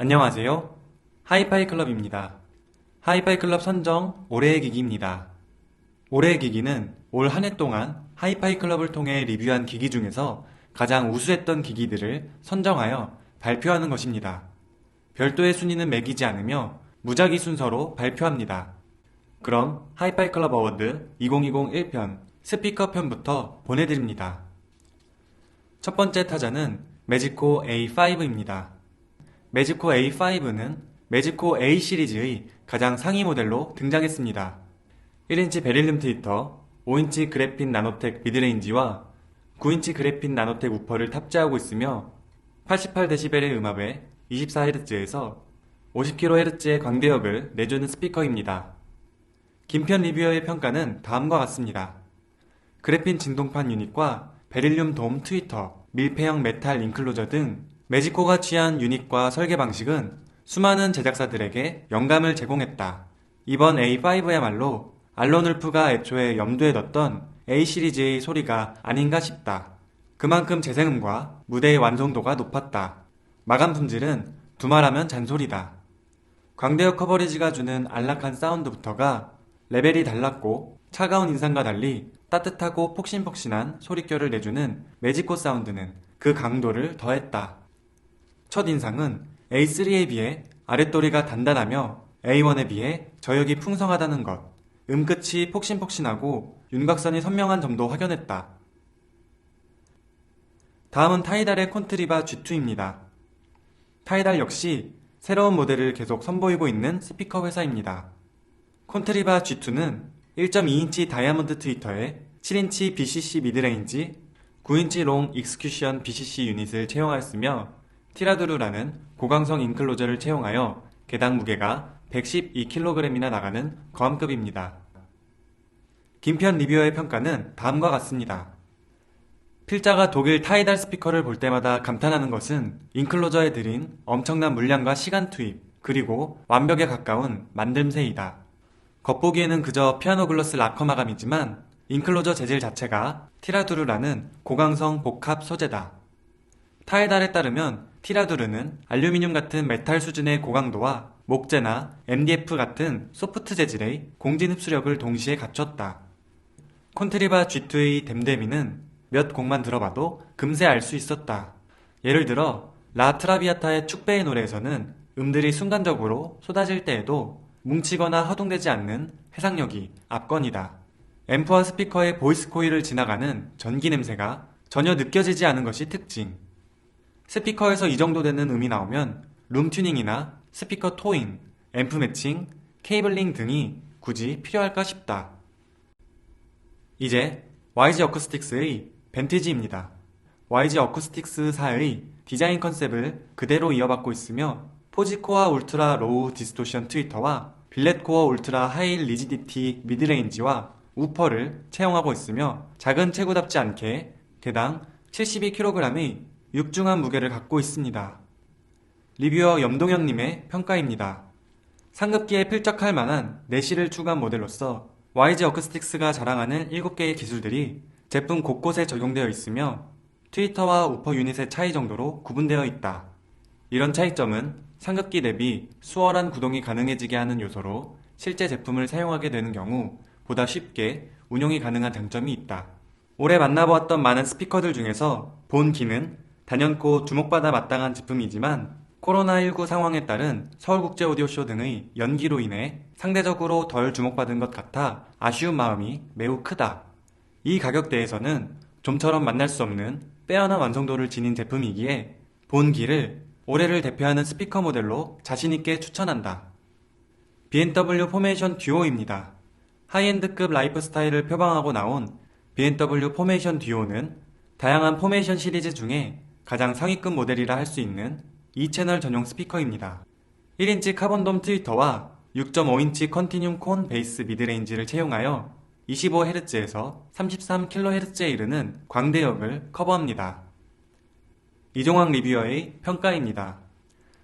안녕하세요. 하이파이 클럽입니다. 하이파이 클럽 선정 올해의 기기입니다. 올해의 기기는 올 한 해 동안 하이파이 클럽을 통해 리뷰한 기기 중에서 가장 우수했던 기기들을 선정하여 발표하는 것입니다. 별도의 순위는 매기지 않으며 무작위 순서로 발표합니다. 그럼 하이파이 클럽 어워드 2020 1편 스피커 편부터 보내드립니다. 첫 번째 타자는 매지코 A5입니다. 매지코 A5는 매지코 A 시리즈의 가장 상위 모델로 등장했습니다. 1인치 베릴륨 트위터, 5인치 그래핀 나노텍 미드레인지와 9인치 그래핀 나노텍 우퍼를 탑재하고 있으며 88dB의 음압에 24Hz에서 50kHz의 광대역을 내주는 스피커입니다. 김편 리뷰어의 평가는 다음과 같습니다. 그래핀 진동판 유닛과 베릴륨 돔 트위터, 밀폐형 메탈 인클로저 등 매지코가 취한 유닛과 설계 방식은 수많은 제작사들에게 영감을 제공했다. 이번 A5야말로 알론 울프가 애초에 염두에 뒀던 A 시리즈의 소리가 아닌가 싶다. 그만큼 재생음과 무대의 완성도가 높았다. 마감 품질은 두말하면 잔소리다. 광대역 커버리지가 주는 안락한 사운드부터가 레벨이 달랐고 차가운 인상과 달리 따뜻하고 폭신폭신한 소리결을 내주는 매지코 사운드는 그 강도를 더했다. 첫인상은 A3에 비해 아랫도리가 단단하며 A1에 비해 저역이 풍성하다는 것, 음끝이 폭신폭신하고 윤곽선이 선명한 점도 확연했다. 다음은 타이달의 콘트리바 G2입니다. 타이달 역시 새로운 모델을 계속 선보이고 있는 스피커 회사입니다. 콘트리바 G2는 1.2인치 다이아몬드 트위터에 7인치 BCC 미드레인지, 9인치 롱 익스큐션 BCC 유닛을 채용하였으며 티라두루라는 고강성 인클로저를 채용하여 개당 무게가 112kg이나 나가는 거함급입니다. 김편 리뷰어의 평가는 다음과 같습니다. 필자가 독일 타이달 스피커를 볼 때마다 감탄하는 것은 인클로저에 들인 엄청난 물량과 시간 투입, 그리고 완벽에 가까운 만듦새이다. 겉보기에는 그저 피아노 글러스 락커 마감이지만 인클로저 재질 자체가 티라두루라는 고강성 복합 소재다. 타이달에 따르면 티라두르는 알루미늄 같은 메탈 수준의 고강도와 목재나 MDF 같은 소프트 재질의 공진 흡수력을 동시에 갖췄다. 콘트리바 G2의 댐댐이는 몇 곡만 들어봐도 금세 알 수 있었다. 예를 들어 라 트라비아타의 축배의 노래에서는 음들이 순간적으로 쏟아질 때에도 뭉치거나 허둥대지 않는 해상력이 압권이다. 앰프와 스피커의 보이스 코일을 지나가는 전기 냄새가 전혀 느껴지지 않은 것이 특징. 스피커에서 이 정도 되는 음이 나오면 룸 튜닝이나 스피커 토잉, 앰프 매칭, 케이블링 등이 굳이 필요할까 싶다. 이제 YG 어쿠스틱스의 벤티지입니다. YG 어쿠스틱스사의 디자인 컨셉을 그대로 이어받고 있으며 포지코어 울트라 로우 디스토션 트위터와 빌렛코어 울트라 하이 리지디티 미드레인지와 우퍼를 채용하고 있으며 작은 체구답지 않게 개당 72kg의 육중한 무게를 갖고 있습니다. 리뷰어 염동현님의 평가입니다. 상급기에 필적할 만한 내실을 추구한 모델로서 YG 어쿠스틱스가 자랑하는 7개의 기술들이 제품 곳곳에 적용되어 있으며 트위터와 우퍼 유닛의 차이 정도로 구분되어 있다. 이런 차이점은 상급기 대비 수월한 구동이 가능해지게 하는 요소로 실제 제품을 사용하게 되는 경우 보다 쉽게 운용이 가능한 장점이 있다. 올해 만나보았던 많은 스피커들 중에서 본 기는 단연코 주목받아 마땅한 제품이지만 코로나19 상황에 따른 서울국제오디오쇼 등의 연기로 인해 상대적으로 덜 주목받은 것 같아 아쉬운 마음이 매우 크다. 이 가격대에서는 좀처럼 만날 수 없는 빼어난 완성도를 지닌 제품이기에 본 기를 올해를 대표하는 스피커 모델로 자신있게 추천한다. B&W 포메이션 듀오입니다. 하이엔드급 라이프 스타일을 표방하고 나온 B&W 포메이션 듀오는 다양한 포메이션 시리즈 중에 가장 상위급 모델이라 할 수 있는 2채널 전용 스피커입니다. 1인치 카본돔 트위터와 6.5인치 컨티뇽 콘 베이스 미드레인지를 채용하여 25Hz에서 33kHz에 이르는 광대역을 커버합니다. 이종황 리뷰어의 평가입니다.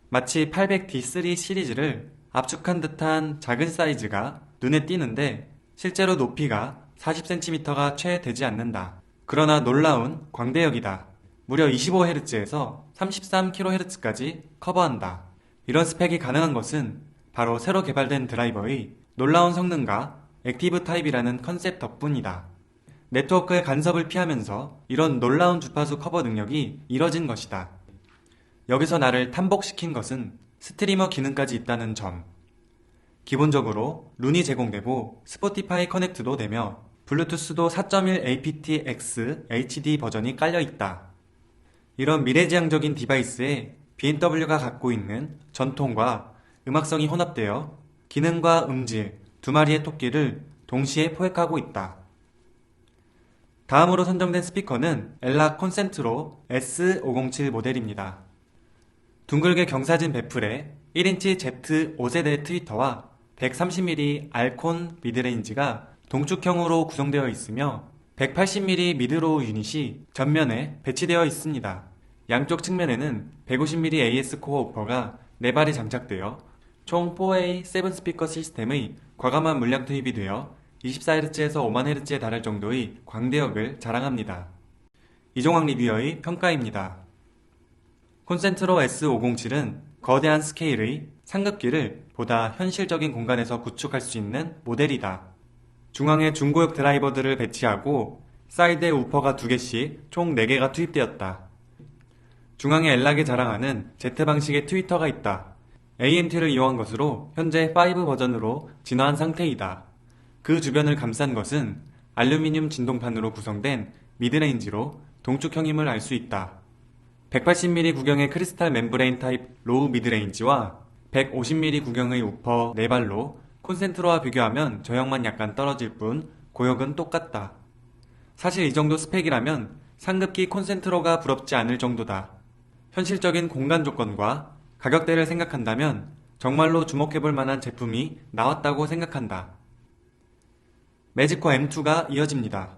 마치 800D3 시리즈를 압축한 듯한 작은 사이즈가 눈에 띄는데 실제로 높이가 40cm가 채 되지 않는다. 그러나 놀라운 광대역이다. 무려 25Hz에서 33kHz까지 커버한다. 이런 스펙이 가능한 것은 바로 새로 개발된 드라이버의 놀라운 성능과 액티브 타입이라는 컨셉 덕분이다. 네트워크의 간섭을 피하면서 이런 놀라운 주파수 커버 능력이 이뤄진 것이다. 여기서 나를 탐복시킨 것은 스트리머 기능까지 있다는 점. 기본적으로 룬이 제공되고 스포티파이 커넥트도 되며 블루투스도 4.1 aptX HD 버전이 깔려 있다. 이런 미래지향적인 디바이스에 BMW가 갖고 있는 전통과 음악성이 혼합되어 기능과 음질 두 마리의 토끼를 동시에 포획하고 있다. 다음으로 선정된 스피커는 엘라 콘센트로 S507 모델입니다. 둥글게 경사진 배플에 1인치 Z 5세대 트위터와 130mm 알콘 미드레인지가 동축형으로 구성되어 있으며 180mm 미드로우 유닛이 전면에 배치되어 있습니다. 양쪽 측면에는 150mm AS 코어 우퍼가 4발이 장착되어 총 4A 7스피커 시스템의 과감한 물량 투입이 되어 24Hz에서 5만Hz에 달할 정도의 광대역을 자랑합니다. 이종학 리뷰어의 평가입니다. 콘센트로 S507은 거대한 스케일의 상급기를 보다 현실적인 공간에서 구축할 수 있는 모델이다. 중앙에 중고역 드라이버들을 배치하고 사이드에 우퍼가 2개씩 총 4개가 투입되었다. 중앙에 엘락이 자랑하는 Z 방식의 트위터가 있다. AMT를 이용한 것으로 현재 5 버전으로 진화한 상태이다. 그 주변을 감싼 것은 알루미늄 진동판으로 구성된 미드레인지로 동축형임을 알 수 있다. 180mm 구경의 크리스탈 멤브레인 타입 로우 미드레인지와 150mm 구경의 우퍼 4발로 콘센트로와 비교하면 저역만 약간 떨어질 뿐 고역은 똑같다. 사실 이 정도 스펙이라면 상급기 콘센트로가 부럽지 않을 정도다. 현실적인 공간 조건과 가격대를 생각한다면 정말로 주목해볼 만한 제품이 나왔다고 생각한다. 매직코 M2가 이어집니다.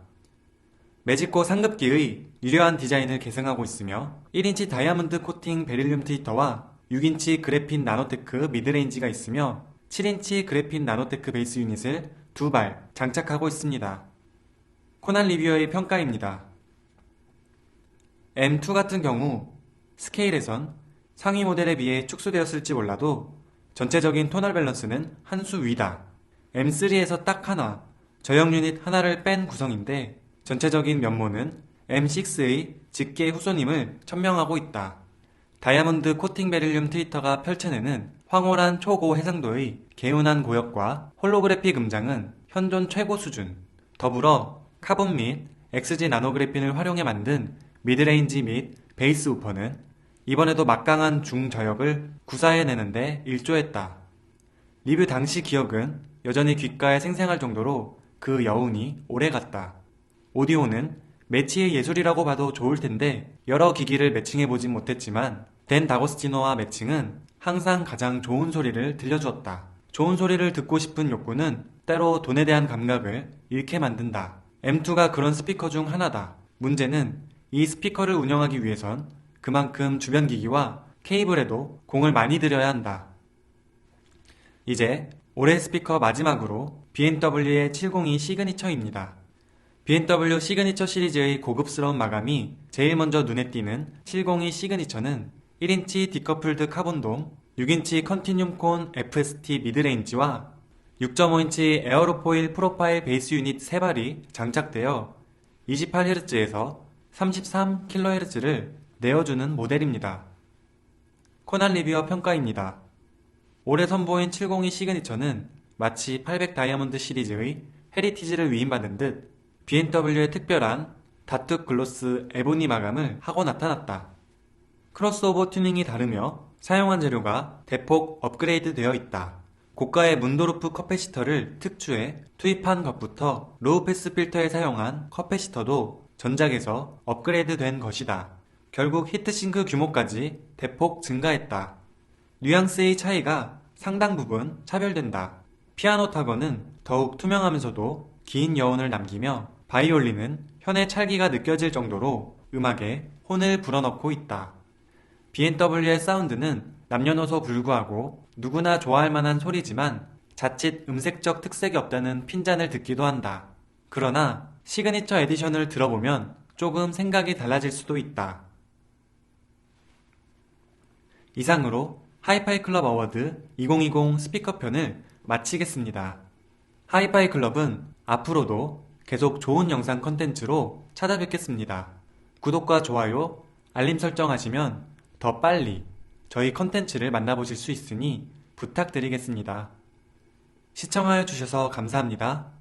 매직코 상급기의 유려한 디자인을 계승하고 있으며 1인치 다이아몬드 코팅 베릴륨 트위터와 6인치 그래핀 나노테크 미드레인지가 있으며 7인치 그래핀 나노테크 베이스 유닛을 2발 장착하고 있습니다. 코난 리뷰어의 평가입니다. M2 같은 경우 스케일에선 상위 모델에 비해 축소되었을지 몰라도 전체적인 토널 밸런스는 한 수 위다. M3에서 딱 하나, 저역 유닛 하나를 뺀 구성인데 전체적인 면모는 M6의 직계 후손임을 천명하고 있다. 다이아몬드 코팅 베릴륨 트위터가 펼쳐내는 황홀한 초고 해상도의 개운한 고역과 홀로그래픽 음장은 현존 최고 수준. 더불어 카본 및 XG 나노그래핀을 활용해 만든 미드레인지 및 베이스 우퍼는 이번에도 막강한 중저역을 구사해내는데 일조했다. 리뷰 당시 기억은 여전히 귓가에 생생할 정도로 그 여운이 오래갔다. 오디오는 매치의 예술이라고 봐도 좋을 텐데 여러 기기를 매칭해보진 못했지만 댄 다고스티노와 매칭은 항상 가장 좋은 소리를 들려주었다. 좋은 소리를 듣고 싶은 욕구는 때로 돈에 대한 감각을 잃게 만든다. M2가 그런 스피커 중 하나다. 문제는 이 스피커를 운영하기 위해선 그만큼 주변 기기와 케이블에도 공을 많이 들여야 한다. 이제 올해 스피커 마지막으로 BMW의 702 시그니처입니다. BMW 시그니처 시리즈의 고급스러운 마감이 제일 먼저 눈에 띄는 702 시그니처는 1인치 디커플드 카본돔, 6인치 컨티늄 콘 FST 미드레인지와 6.5인치 에어로포일 프로파일 베이스 유닛 3발이 장착되어 28Hz에서 33kHz를 내어주는 모델입니다. 코난 리뷰어 평가입니다. 올해 선보인 702 시그니처는 마치 800 다이아몬드 시리즈의 헤리티지를 위임받은 듯 BMW의 특별한 다투 글로스 에보니 마감을 하고 나타났다. 크로스오버 튜닝이 다르며 사용한 재료가 대폭 업그레이드 되어 있다. 고가의 문도르프 커패시터를 특추해 투입한 것부터 로우 패스 필터에 사용한 커패시터도 전작에서 업그레이드 된 것이다. 결국 히트싱크 규모까지 대폭 증가했다. 뉘앙스의 차이가 상당 부분 차별된다. 피아노 타건은 더욱 투명하면서도 긴 여운을 남기며 바이올린은 현의 찰기가 느껴질 정도로 음악에 혼을 불어넣고 있다. BMW의 사운드는 남녀노소 불구하고 누구나 좋아할 만한 소리지만 자칫 음색적 특색이 없다는 핀잔을 듣기도 한다. 그러나 시그니처 에디션을 들어보면 조금 생각이 달라질 수도 있다. 이상으로 하이파이 클럽 어워드 2020 스피커편을 마치겠습니다. 하이파이 클럽은 앞으로도 계속 좋은 영상 컨텐츠로 찾아뵙겠습니다. 구독과 좋아요, 알림 설정하시면 더 빨리 저희 컨텐츠를 만나보실 수 있으니 부탁드리겠습니다. 시청하여 주셔서 감사합니다.